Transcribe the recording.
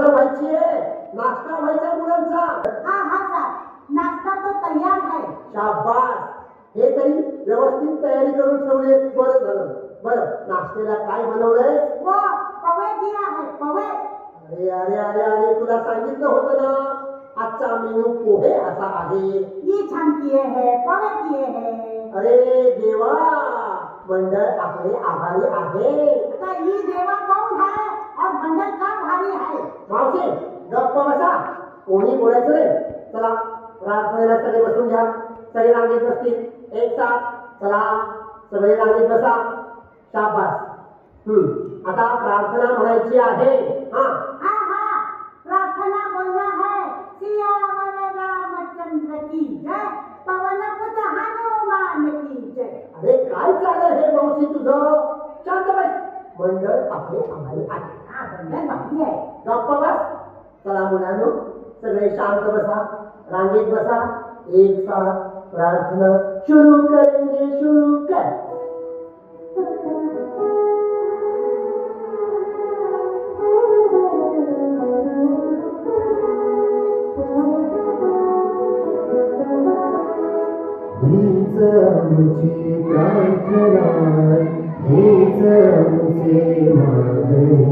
व्हायची आहे, नाश्ता व्हायचा मुलांचा. हाँ हाँ साहब, नाश्ता तो तैयार है. शाबास, हे तरी व्यवस्थित तयारी करून ठेवले. बरं झालं. बरं, नाश्त्याला काय बनवलंय? वो पवे दिया है, पवे. अरे अरे अरे अरे, तुला सांगितलं होतं ना, आजचा मेनू पोहे असा आहे. ये छान किए है, पवे किए है. अरे देवा, मंडळ आपले आभारी आहे. तो ये देवा कौन है और मंडल का भारी है? मावशी, गप्प बसा, कोणी बोलायचं रे. चला, प्रार्थनेला सगळे बसून घ्या. सगळे रांगेत बसतील एक साथ. चला, सगळे रांगेत बसा. शाबास. आता प्रार्थना म्हणायची आहे. हाँ हाँ, प्रार्थना बोलना है. सियावर रामचंद्र की जय, पवन पुत्र हनुमान की जय. अरे काय चाललं हे मावशी तुझं? शांत बस. मंडळ आपले आभारी आहे. हाँ, मंडल बाकी है. गप्प बस. चला मुलांनो, सगळे शांत बसा, रांगेत बसा. एक साथ प्रार्थना शुरू करेंगे. शुरू कर. हीच आमची प्रार्थना, हीच आमचे मागणी.